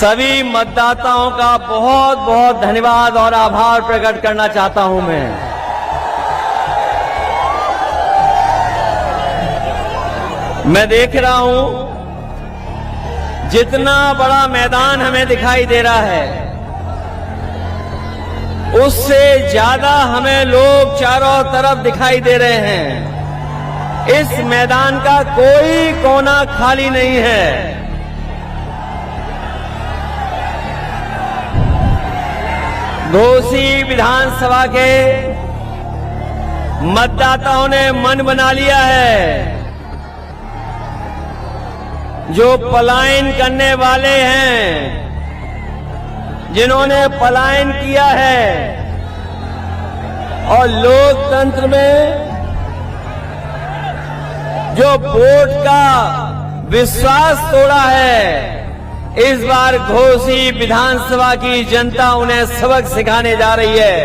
सभी मतदाताओं का बहुत बहुत धन्यवाद और आभार प्रकट करना चाहता हूं मैं देख रहा हूं जितना बड़ा मैदान हमें दिखाई दे रहा है उससे ज्यादा हमें लोग चारों तरफ दिखाई दे रहे हैं। इस मैदान का कोई कोना खाली नहीं है। घोसी विधानसभा के मतदाताओं ने मन बना लिया है। जो पलायन करने वाले हैं, जिन्होंने पलायन किया है और लोकतंत्र में जो वोट का विश्वास तोड़ा है, इस बार घोसी विधानसभा की जनता उन्हें सबक सिखाने जा रही है।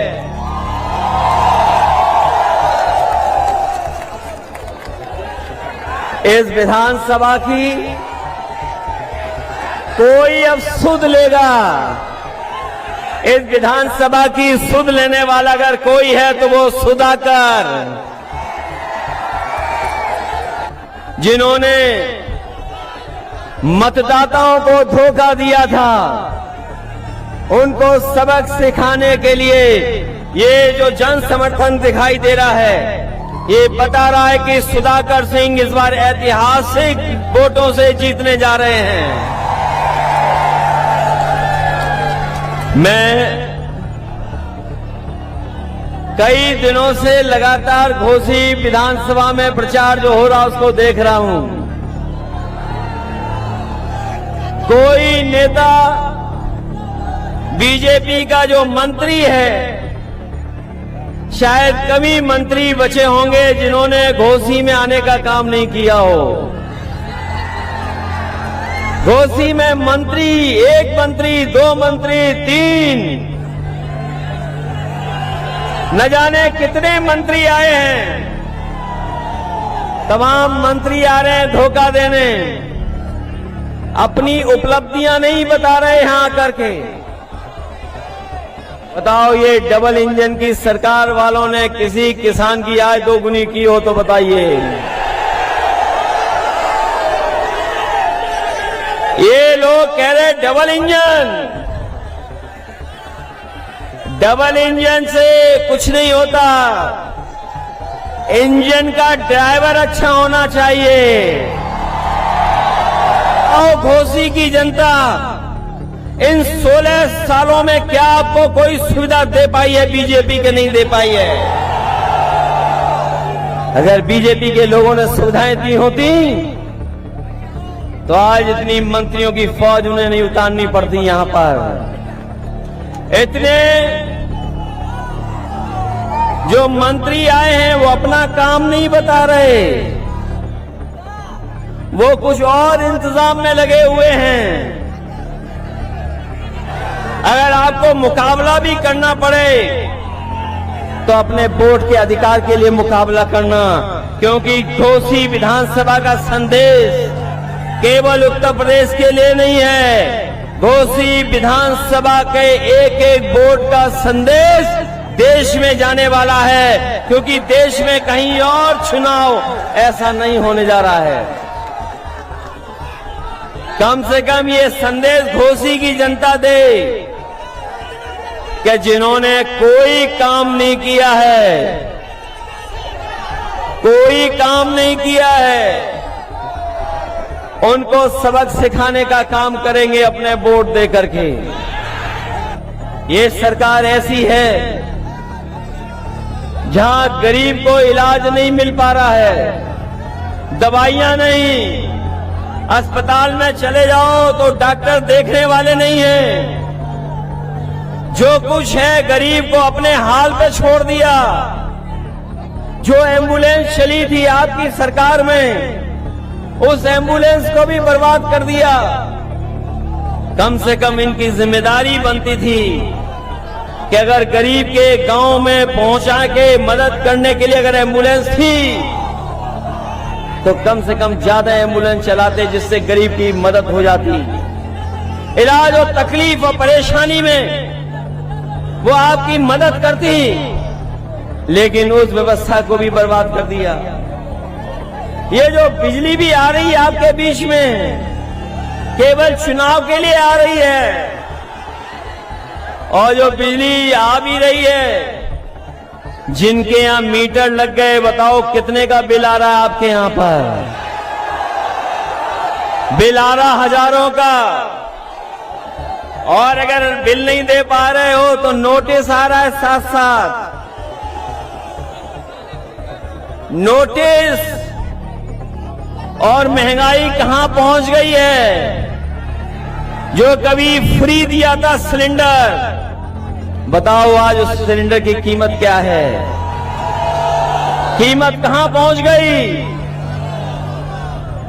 इस विधानसभा की कोई अब सुध लेगा। इस विधानसभा की सुध लेने वाला अगर कोई है तो वो सुधाकर, जिन्होंने मतदाताओं को धोखा दिया था, उनको सबक सिखाने के लिए ये जो जन समर्थन दिखाई दे रहा है, ये बता रहा है कि सुधाकर सिंह इस बार ऐतिहासिक वोटों से जीतने जा रहे हैं। मैं कई दिनों से लगातार घोसी विधानसभा में प्रचार जो हो रहा उसको देख रहा हूं। कोई नेता बीजेपी का जो मंत्री है, शायद कम ही मंत्री बचे होंगे जिन्होंने घोसी में आने का काम नहीं किया हो। घोसी में मंत्री, एक मंत्री, दो मंत्री, तीन, न जाने कितने मंत्री आए हैं। तमाम मंत्री आ रहे हैं धोखा देने, अपनी उपलब्धियां नहीं बता रहे यहां करके। बताओ, ये डबल इंजन की सरकार वालों ने किसी किसान की आय दोगुनी की हो तो बताइए। ये लोग कह रहे डबल इंजन से कुछ नहीं होता। इंजन का ड्राइवर अच्छा होना चाहिए। और घोसी की जनता इन 16 सालों में क्या आपको कोई सुविधा दे पाई है? बीजेपी के नहीं दे पाई है। अगर बीजेपी के लोगों ने सुविधाएं दी होती तो आज इतनी मंत्रियों की फौज उन्हें नहीं उतारनी पड़ती यहां पर। इतने जो मंत्री आए हैं वो अपना काम नहीं बता रहे, वो कुछ और इंतजाम में लगे हुए हैं। अगर आपको मुकाबला भी करना पड़े तो अपने वोट के अधिकार के लिए मुकाबला करना, क्योंकि घोसी विधानसभा का संदेश केवल उत्तर प्रदेश के लिए नहीं है। घोसी विधानसभा के एक एक वोट का संदेश देश में जाने वाला है, क्योंकि देश में कहीं और चुनाव ऐसा नहीं होने जा रहा है। कम से कम ये संदेश घोसी की जनता दे कि जिन्होंने कोई काम नहीं किया है, कोई काम नहीं किया है, उनको सबक सिखाने का काम करेंगे अपने वोट दे करके। ये सरकार ऐसी है जहां गरीब को इलाज नहीं मिल पा रहा है, दवाइयां नहीं, अस्पताल में चले जाओ तो डॉक्टर देखने वाले नहीं हैं। जो कुछ है गरीब को अपने हाल पे छोड़ दिया। जो एम्बुलेंस चली थी आपकी सरकार में, उस एम्बुलेंस को भी बर्बाद कर दिया। कम से कम इनकी जिम्मेदारी बनती थी कि अगर गरीब के गांव में पहुंचा के मदद करने के लिए अगर एम्बुलेंस थी तो कम से कम ज्यादा एम्बुलेंस चलाते जिससे गरीब की मदद हो जाती। इलाज और तकलीफ और परेशानी में वो आपकी मदद करती, लेकिन उस व्यवस्था को भी बर्बाद कर दिया। ये जो बिजली भी आ रही है आपके बीच में, केवल चुनाव के लिए आ रही है, और जो बिजली आ भी रही है, जिनके यहां मीटर लग गए, बताओ कितने का बिल आ रहा है आपके यहां पर? बिल आ रहा हजारों का। और अगर बिल नहीं दे पा रहे हो तो नोटिस आ रहा है साथ साथ। नोटिस। और महंगाई कहां पहुंच गई है? जो कभी फ्री दिया था सिलेंडर, बताओ आज उस सिलेंडर की कीमत क्या है? कीमत कहां पहुंच गई?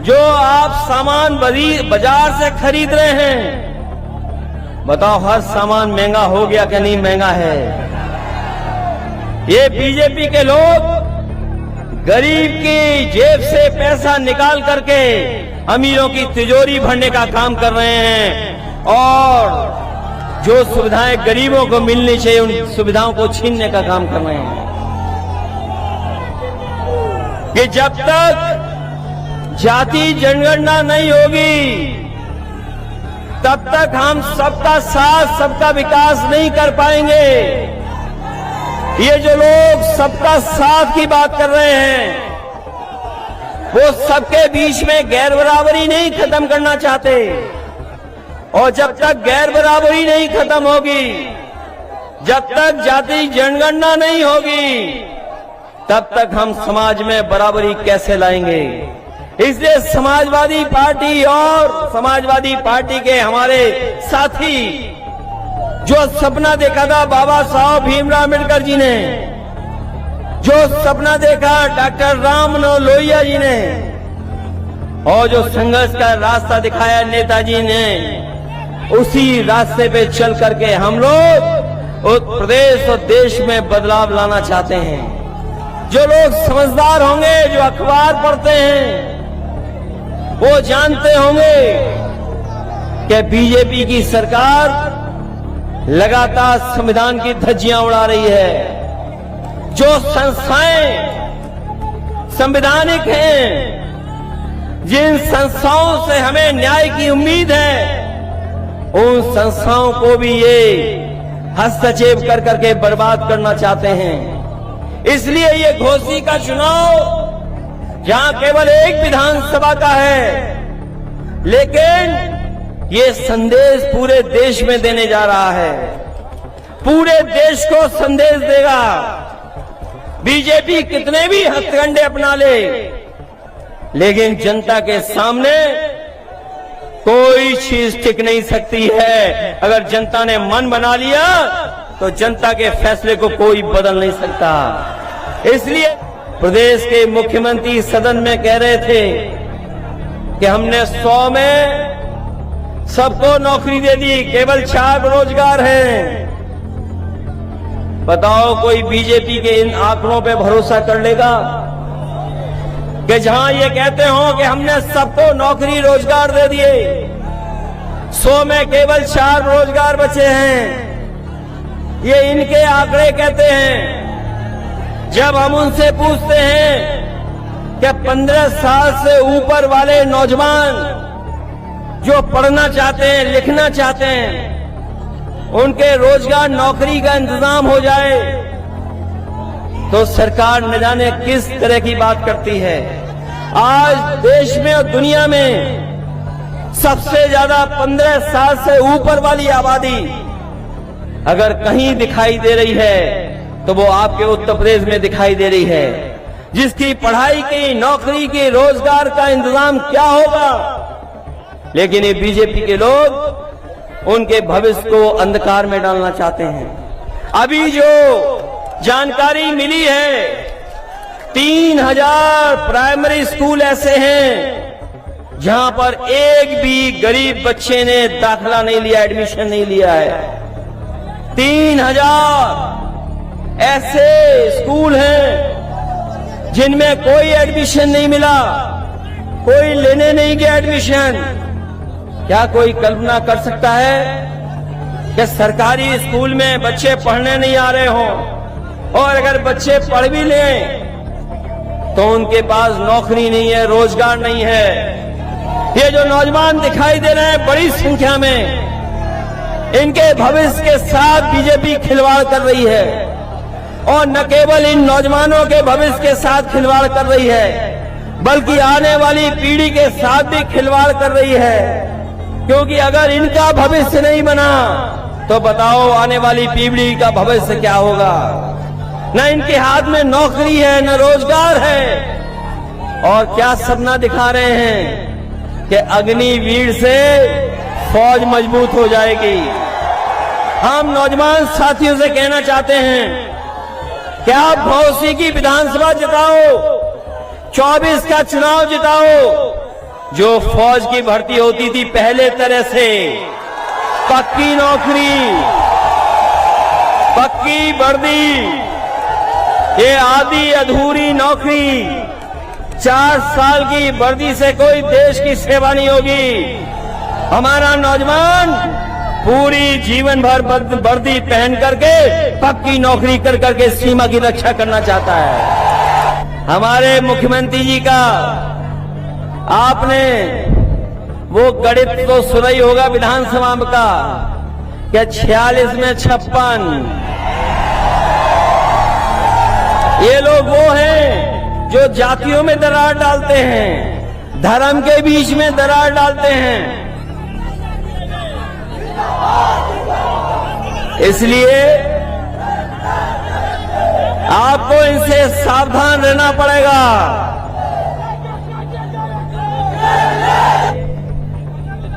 जो आप सामान बाजार से खरीद रहे हैं, बताओ हर सामान महंगा हो गया कि नहीं महंगा है? ये बीजेपी के लोग गरीब की जेब से पैसा निकाल करके अमीरों की तिजोरी भरने का काम कर रहे हैं, और जो सुविधाएं गरीबों को मिलनी चाहिए उन सुविधाओं को छीनने का काम कर रहे हैं। कि जब तक जाति जनगणना नहीं होगी, तब तक हम सबका साथ सबका विकास नहीं कर पाएंगे। ये जो लोग सबका साथ की बात कर रहे हैं, वो सबके बीच में गैर बराबरी नहीं खत्म करना चाहते, और जब तक गैर बराबरी नहीं खत्म होगी, जब तक जाति जनगणना नहीं होगी, तब तक हम समाज में बराबरी कैसे लाएंगे? इसलिए समाजवादी पार्टी और समाजवादी पार्टी के हमारे साथी, जो सपना देखा था बाबा साहब भीमराव अम्बेडकर जी ने, जो सपना देखा डॉक्टर राम मनोहर लोहिया जी ने, और जो संघर्ष का रास्ता दिखाया नेताजी ने, उसी रास्ते पे चल करके हम लोग उस प्रदेश और देश में बदलाव लाना चाहते हैं। जो लोग समझदार होंगे, जो अखबार पढ़ते हैं, वो जानते होंगे कि बीजेपी की सरकार लगातार संविधान की धज्जियां उड़ा रही है। जो संस्थाएं संवैधानिक हैं, जिन संस्थाओं से हमें न्याय की उम्मीद है, उन संस्थाओं को भी ये हस्तक्षेप कर करके बर्बाद करना चाहते हैं। इसलिए ये घोसी का चुनाव, जहां केवल एक विधानसभा का है, लेकिन ये संदेश पूरे देश में देने जा रहा है, पूरे देश को संदेश देगा। बीजेपी कितने भी हथकंडे अपना ले, लेकिन जनता के सामने कोई चीज टिक नहीं सकती है। अगर जनता ने मन बना लिया तो जनता के फैसले को कोई बदल नहीं सकता। इसलिए प्रदेश के मुख्यमंत्री सदन में कह रहे थे कि हमने 100 में सबको नौकरी दे दी, केवल 4 बेरोजगार हैं। बताओ कोई बीजेपी के इन आंकड़ों पे भरोसा कर लेगा कि जहां ये कहते हो कि हमने सबको नौकरी रोजगार दे दिए, 100 में केवल 4 रोजगार बचे हैं? ये इनके आंकड़े कहते हैं। जब हम उनसे पूछते हैं कि 15 साल से ऊपर वाले नौजवान जो पढ़ना चाहते हैं, लिखना चाहते हैं, उनके रोजगार नौकरी का इंतजाम हो जाए, तो सरकार न जाने किस तरह की बात करती है। आज देश में और दुनिया में सबसे ज्यादा 15 साल से ऊपर वाली आबादी अगर कहीं दिखाई दे रही है तो वो आपके उत्तर प्रदेश में दिखाई दे रही है। जिसकी पढ़ाई की, नौकरी की, रोजगार का इंतजाम क्या होगा, लेकिन ये बीजेपी के लोग उनके भविष्य को अंधकार में डालना चाहते हैं। अभी जो जानकारी मिली है, 3000 प्राइमरी स्कूल ऐसे हैं जहां पर एक भी गरीब बच्चे ने दाखिला नहीं लिया, एडमिशन नहीं लिया है। 3000 ऐसे स्कूल हैं जिनमें कोई एडमिशन नहीं मिला, कोई लेने नहीं गया एडमिशन। क्या कोई कल्पना कर सकता है कि सरकारी स्कूल में बच्चे पढ़ने नहीं आ रहे हों और अगर बच्चे पढ़ भी लें तो उनके पास नौकरी नहीं है, रोजगार नहीं है। ये जो नौजवान दिखाई दे रहे हैं बड़ी संख्या में, इनके भविष्य के साथ बीजेपी खिलवाड़ कर रही है और न केवल इन नौजवानों के भविष्य के साथ खिलवाड़ कर रही है बल्कि आने वाली पीढ़ी के साथ भी खिलवाड़ कर रही है, क्योंकि अगर इनका भविष्य नहीं बना तो बताओ आने वाली पीढ़ी का भविष्य क्या होगा। न इनके हाथ में नौकरी है, न रोजगार है, और क्या सपना दिखा रहे हैं कि अग्निवीर से फौज मजबूत हो जाएगी। हम नौजवान साथियों से कहना चाहते हैं कि आप भौसी की विधानसभा जिताओ, 24 का चुनाव जिताओ। जो फौज की भर्ती होती थी पहले तरह से, पक्की नौकरी, पक्की वर्दी, ये आधी अधूरी नौकरी, 4 साल की वर्दी से कोई देश की सेवा नहीं होगी। हमारा नौजवान पूरी जीवन भर वर्दी पहन करके पक्की नौकरी कर करके सीमा की रक्षा करना चाहता है। हमारे मुख्यमंत्री जी का आपने वो गणित तो सुना ही होगा विधानसभा का कि 46 में 56। ये लोग वो हैं जो जातियों में दरार डालते हैं, धर्म के बीच में दरार डालते हैं। इसलिए आपको इनसे सावधान रहना पड़ेगा।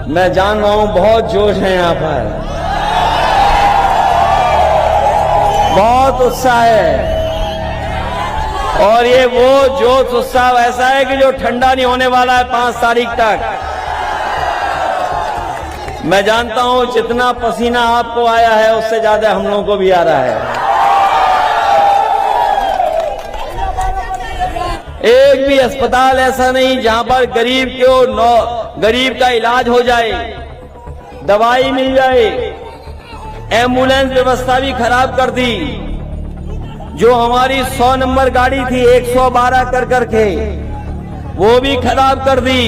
मैं जान रहा हूं बहुत जोश है यहां पर, बहुत उत्साह है, और ये वो जोश उत्साह ऐसा है कि जो ठंडा नहीं होने वाला है 5 तारीख तक। मैं जानता हूं जितना पसीना आपको आया है उससे ज्यादा हम लोगों को भी आ रहा है। एक भी अस्पताल ऐसा नहीं जहां पर गरीब का इलाज हो जाए, दवाई मिल जाए। एम्बुलेंस व्यवस्था भी खराब कर दी। जो हमारी 100 नंबर गाड़ी थी 112 कर करके वो भी खराब कर दी,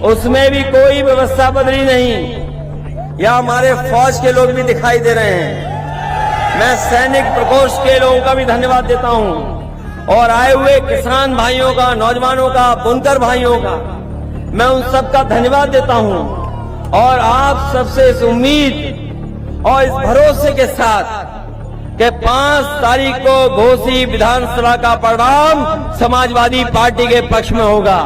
उसमें भी कोई व्यवस्था बदली नहीं। या हमारे फौज के लोग भी दिखाई दे रहे हैं। मैं सैनिक प्रकोष्ठ के लोगों का भी धन्यवाद देता हूं और आए हुए किसान भाइयों का, नौजवानों का, बुनकर भाइयों का मैं उन सबका धन्यवाद देता हूं। और आप सबसे इस उम्मीद और इस भरोसे के साथ कि 5 तारीख को घोसी विधानसभा का परिणाम समाजवादी पार्टी के पक्ष में होगा।